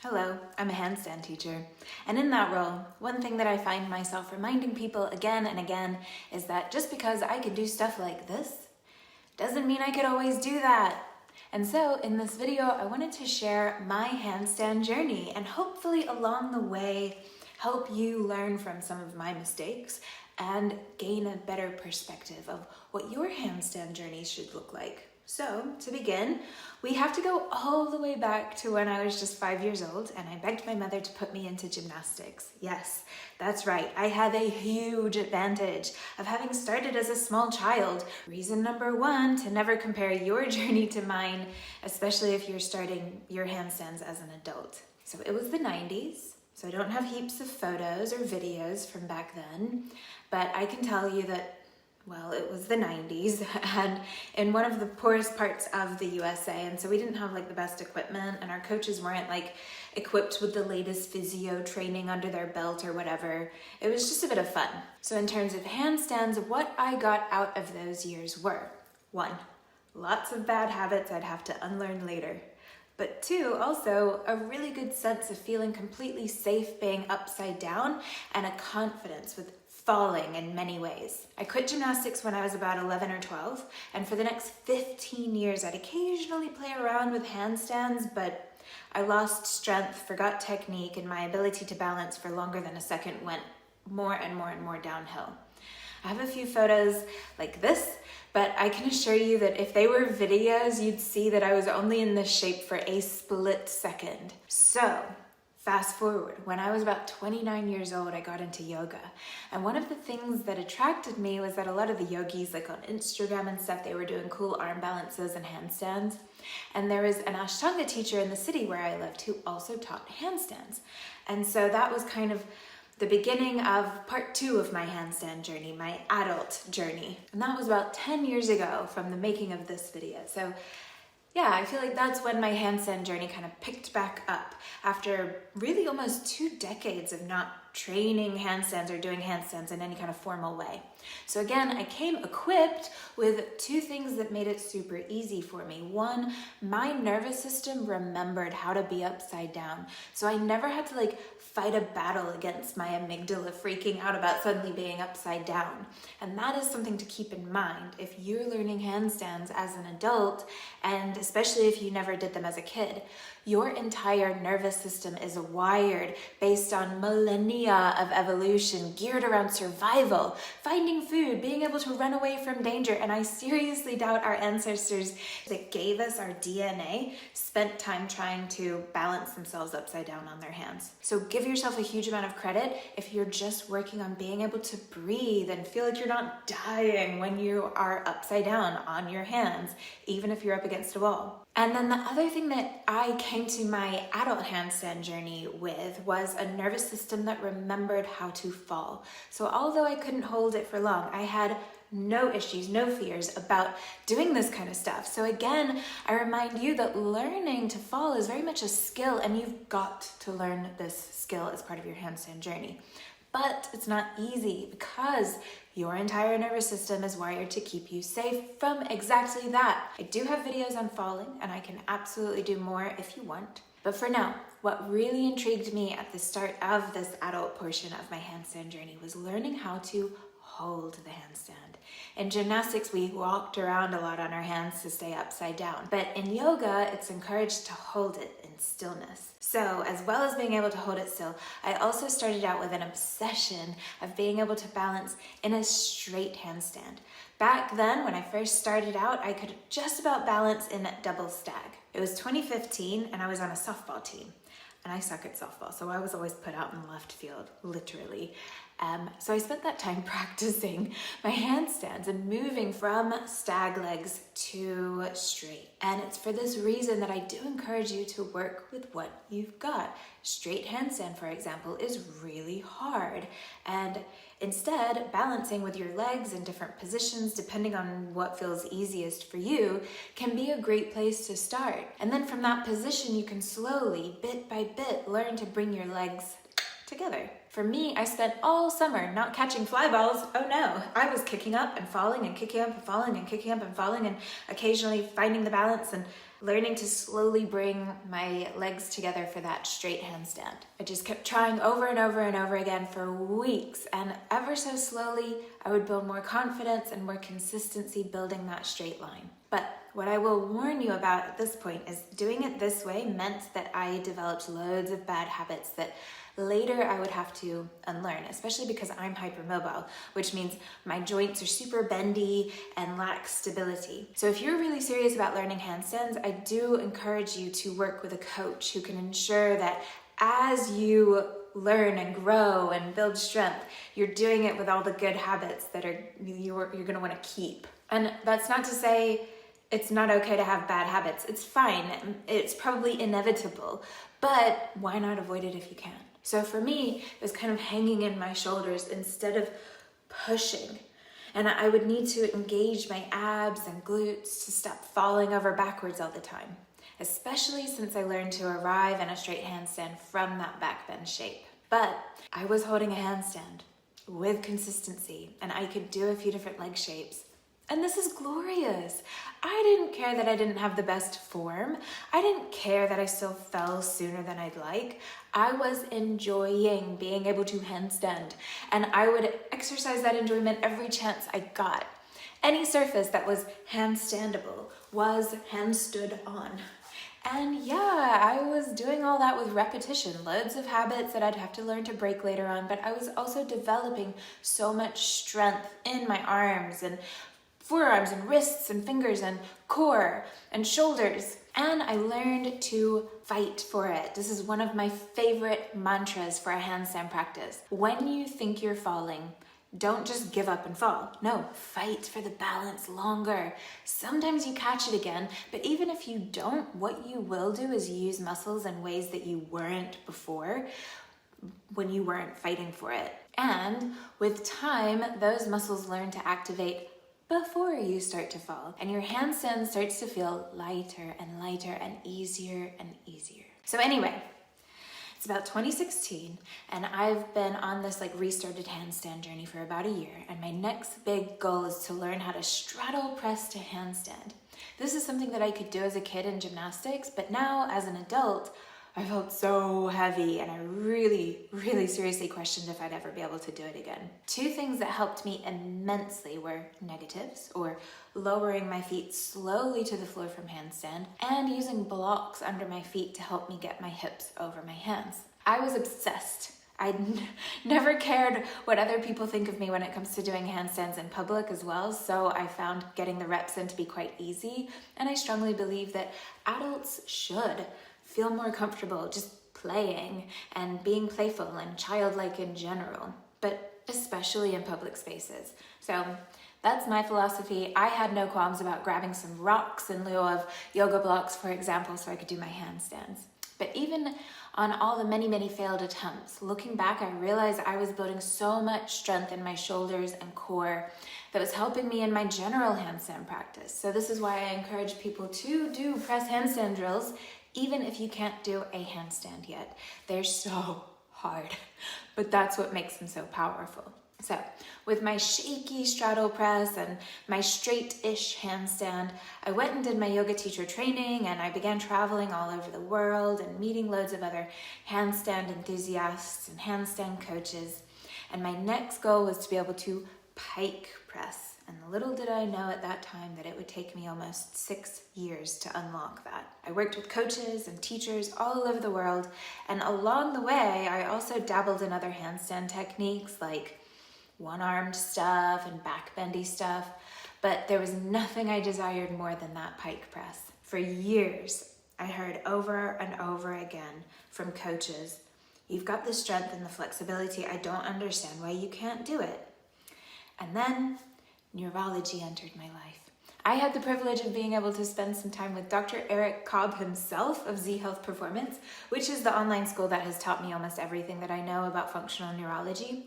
Hello, I'm a handstand teacher, and in that role, one thing that I find myself reminding people again and again is that just because I can do stuff like this doesn't mean I could always do that. And so in this video, I wanted to share my handstand journey and hopefully along the way help you learn from some of my mistakes and gain a better perspective of what your handstand journey should look like. So to begin, we have to go all the way back to when I was just 5 years old and I begged my mother to put me into gymnastics. Yes, that's right. I have a huge advantage of having started as a small child. Reason number one, to never compare your journey to mine, especially if you're starting your handstands as an adult. So it was the 90s. So I don't have heaps of photos or videos from back then, but I can tell you that well, it was the 90s and in one of the poorest parts of the USA. And so we didn't have like the best equipment and our coaches weren't like equipped with the latest physio training under their belt or whatever. It was just a bit of fun. So in terms of handstands, what I got out of those years were 1, lots of bad habits I'd have to unlearn later. But 2, also a really good sense of feeling completely safe being upside down and a confidence with falling in many ways. I quit gymnastics when I was about 11 or 12, and for the next 15 years I'd occasionally play around with handstands, but I lost strength, forgot technique, and my ability to balance for longer than a second went more and more downhill. I have a few photos like this, but I can assure you that if they were videos, you'd see that I was only in this shape for a split second. So, fast forward, when I was about 29 years old, I got into yoga. And one of the things that attracted me was that a lot of the yogis, like on Instagram and stuff, they were doing cool arm balances and handstands. And there was an Ashtanga teacher in the city where I lived who also taught handstands. And so that was kind of the beginning of part 2 of my handstand journey, my adult journey. And that was about 10 years ago from the making of this video. So yeah, I feel like that's when my handstand journey kind of picked back up after really almost 2 decades of not training handstands or doing handstands in any kind of formal way. So again, I came equipped with 2 things that made it super easy for me. 1, my nervous system remembered how to be upside down. So I never had to like fight a battle against my amygdala freaking out about suddenly being upside down. And that is something to keep in mind if you're learning handstands as an adult, and especially if you never did them as a kid. Your entire nervous system is wired based on millennia of evolution geared around survival, finding food, being able to run away from danger. And I seriously doubt our ancestors that gave us our DNA spent time trying to balance themselves upside down on their hands. So give yourself a huge amount of credit if you're just working on being able to breathe and feel like you're not dying when you are upside down on your hands, even if you're up against a wall. And then the other thing that I came to my adult handstand journey with was a nervous system that remembered how to fall. So although I couldn't hold it for long, I had no issues, no fears about doing this kind of stuff. So again, I remind you that learning to fall is very much a skill, and you've got to learn this skill as part of your handstand journey. But it's not easy because your entire nervous system is wired to keep you safe from exactly that. I do have videos on falling, and I can absolutely do more if you want. But for now, what really intrigued me at the start of this adult portion of my handstand journey was learning how to hold the handstand. In gymnastics, we walked around a lot on our hands to stay upside down. But in yoga, it's encouraged to hold it in stillness. So as well as being able to hold it still, I also started out with an obsession of being able to balance in a straight handstand. Back then, when I first started out, I could just about balance in double stag. It was 2015 and I was on a softball team. And I suck at softball, so I was always put out in left field, literally. So I spent that time practicing my handstands and moving from stag legs to straight. And it's for this reason that I do encourage you to work with what you've got. Straight handstand, for example, is really hard. And instead, balancing with your legs in different positions, depending on what feels easiest for you, can be a great place to start. And then from that position, you can slowly, bit by bit, learn to bring your legs together. For me, I spent all summer not catching fly balls. Oh no, I was kicking up and falling and kicking up and falling and kicking up and falling and occasionally finding the balance and learning to slowly bring my legs together for that straight handstand. I just kept trying over and over and over again for weeks, and ever so slowly I would build more confidence and more consistency building that straight line. But what I will warn you about at this point is doing it this way meant that I developed loads of bad habits that later I would have to unlearn, especially because I'm hypermobile, which means my joints are super bendy and lack stability. So if you're really serious about learning handstands, I do encourage you to work with a coach who can ensure that as you learn and grow and build strength, you're doing it with all the good habits that you're going to want to keep. And that's not to say it's not okay to have bad habits. It's fine. It's probably inevitable, but why not avoid it if you can? So for me, it was kind of hanging in my shoulders instead of pushing. And I would need to engage my abs and glutes to stop falling over backwards all the time, especially since I learned to arrive in a straight handstand from that back bend shape. But I was holding a handstand with consistency, and I could do a few different leg shapes. And this is glorious. I didn't care that I didn't have the best form. I didn't care that I still fell sooner than I'd like. I was enjoying being able to handstand, and I would exercise that enjoyment every chance I got. Any surface that was handstandable was handstood on. And yeah, I was doing all that with repetition, loads of habits that I'd have to learn to break later on, but I was also developing so much strength in my arms and forearms and wrists and fingers and core and shoulders. And I learned to fight for it. This is one of my favorite mantras for a handstand practice. When you think you're falling, don't just give up and fall. No, fight for the balance longer. Sometimes you catch it again, but even if you don't, what you will do is use muscles in ways that you weren't before when you weren't fighting for it. And with time, those muscles learn to activate before you start to fall, and your handstand starts to feel lighter and lighter and easier and easier. So anyway, it's about 2016, and I've been on this restarted handstand journey for about a year, and my next big goal is to learn how to straddle press to handstand. This is something that I could do as a kid in gymnastics, but now as an adult, I felt so heavy, and I really, really seriously questioned if I'd ever be able to do it again. Two things that helped me immensely were negatives, or lowering my feet slowly to the floor from handstand, and using blocks under my feet to help me get my hips over my hands. I was obsessed. I never cared what other people think of me when it comes to doing handstands in public as well, so I found getting the reps in to be quite easy, and I strongly believe that adults should feel more comfortable just playing and being playful and childlike in general, but especially in public spaces. So that's my philosophy. I had no qualms about grabbing some rocks in lieu of yoga blocks, for example, so I could do my handstands. But even on all the many, many failed attempts, looking back, I realized I was building so much strength in my shoulders and core that was helping me in my general handstand practice. So this is why I encourage people to do press handstand drills, even if you can't do a handstand yet. They're so hard, but that's what makes them so powerful. So with my shaky straddle press and my straight-ish handstand, I went and did my yoga teacher training, and I began traveling all over the world and meeting loads of other handstand enthusiasts and handstand coaches. And my next goal was to be able to pike press. And little did I know at that time that it would take me almost 6 years to unlock that. I worked with coaches and teachers all over the world, and along the way, I also dabbled in other handstand techniques like one-armed stuff and back-bendy stuff, but there was nothing I desired more than that pike press. For years, I heard over and over again from coaches, "You've got the strength and the flexibility. I don't understand why you can't do it." And then neurology entered my life. I had the privilege of being able to spend some time with Dr. Eric Cobb himself of Z Health Performance, which is the online school that has taught me almost everything that I know about functional neurology,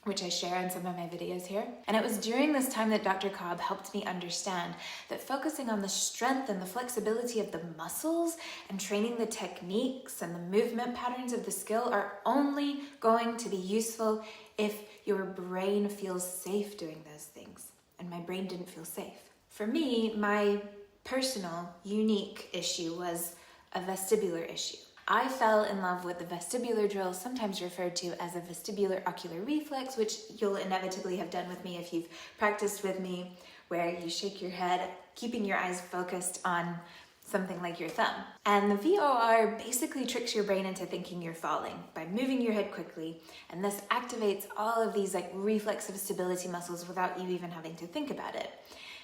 which I share in some of my videos here. And it was during this time that Dr. Cobb helped me understand that focusing on the strength and the flexibility of the muscles and training the techniques and the movement patterns of the skill are only going to be useful if your brain feels safe doing those things. And my brain didn't feel safe. For me, my personal, unique issue was a vestibular issue. I fell in love with the vestibular drill, sometimes referred to as a vestibular ocular reflex, which you'll inevitably have done with me if you've practiced with me, where you shake your head, keeping your eyes focused on something like your thumb. And the VOR basically tricks your brain into thinking you're falling by moving your head quickly, and this activates all of these reflexive stability muscles without you even having to think about it.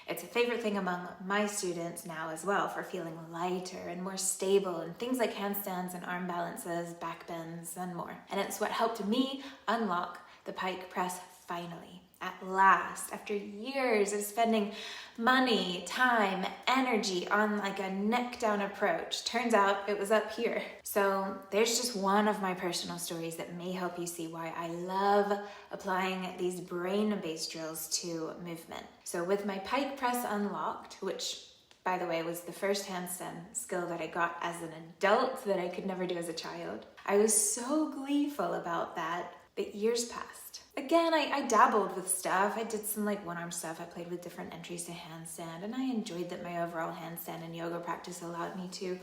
It's a favorite thing among my students now as well, for feeling lighter and more stable in things like handstands and arm balances, back bends, and more. And it's what helped me unlock the pike press finally. At last, after years of spending money, time, energy on a neck down approach, turns out it was up here. So there's just one of my personal stories that may help you see why I love applying these brain-based drills to movement. So with my pike press unlocked, which by the way was the first handstand skill that I got as an adult that I could never do as a child, I was so gleeful about that, but years passed. Again, I dabbled with stuff. I did some one-arm stuff. I played with different entries to handstand, and I enjoyed that my overall handstand and yoga practice allowed me to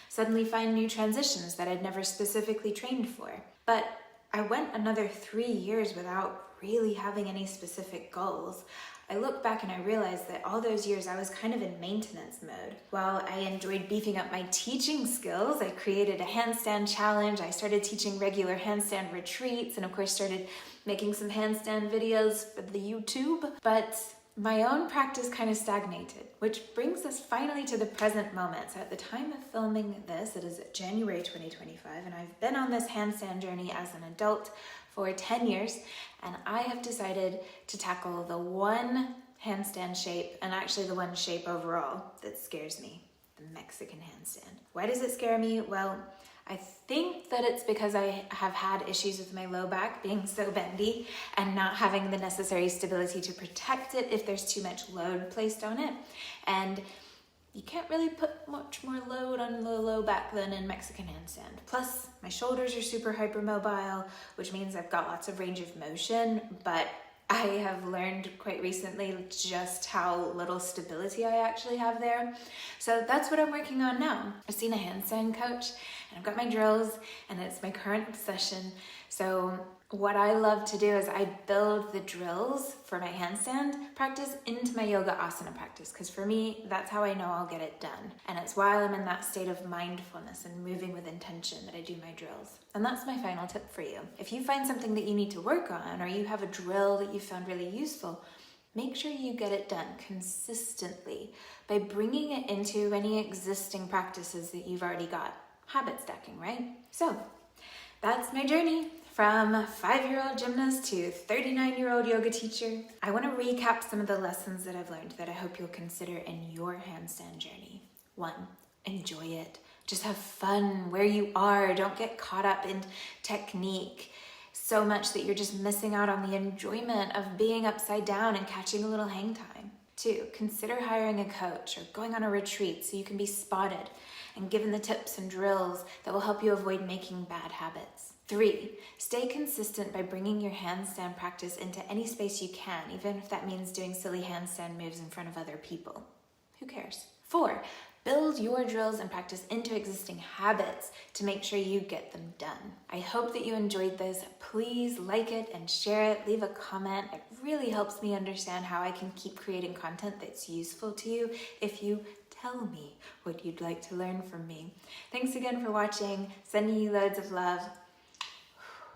suddenly find new transitions that I'd never specifically trained for. But I went another 3 years without really having any specific goals. I look back and I realized that all those years I was kind of in maintenance mode. While I enjoyed beefing up my teaching skills, I created a handstand challenge. I started teaching regular handstand retreats, and of course started making some handstand videos for the YouTube. But my own practice kind of stagnated, which brings us finally to the present moment. So at the time of filming this, it is January 2025, and I've been on this handstand journey as an adult for 10 years, and I have decided to tackle the one handstand shape, and actually the one shape overall, that scares me, the Mexican handstand. Why does it scare me? Well, I think that it's because I have had issues with my low back being so bendy and not having the necessary stability to protect it if there's too much load placed on it. And you can't really put much more load on the low back than in Mexican handstand. Plus, my shoulders are super hypermobile, which means I've got lots of range of motion, but I have learned quite recently just how little stability I actually have there. So that's what I'm working on now. I've seen a handstand coach, and I've got my drills, and it's my current obsession. So what I love to do is I build the drills for my handstand practice into my yoga asana practice, because for me, that's how I know I'll get it done. And it's while I'm in that state of mindfulness and moving with intention that I do my drills. And that's my final tip for you. If you find something that you need to work on, or you have a drill that you found really useful, make sure you get it done consistently by bringing it into any existing practices that you've already got. Habit stacking, right? So that's my journey. From 5-year-old gymnast to 39-year-old yoga teacher, I want to recap some of the lessons that I've learned that I hope you'll consider in your handstand journey. 1, enjoy it. Just have fun where you are. Don't get caught up in technique so much that you're just missing out on the enjoyment of being upside down and catching a little hang time. 2, consider hiring a coach or going on a retreat so you can be spotted and given the tips and drills that will help you avoid making bad habits. 3, stay consistent by bringing your handstand practice into any space you can, even if that means doing silly handstand moves in front of other people. Who cares? 4, build your drills and practice into existing habits to make sure you get them done. I hope that you enjoyed this. Please like it and share it. Leave a comment. It really helps me understand how I can keep creating content that's useful to you if you tell me what you'd like to learn from me. Thanks again for watching. Sending you loads of love.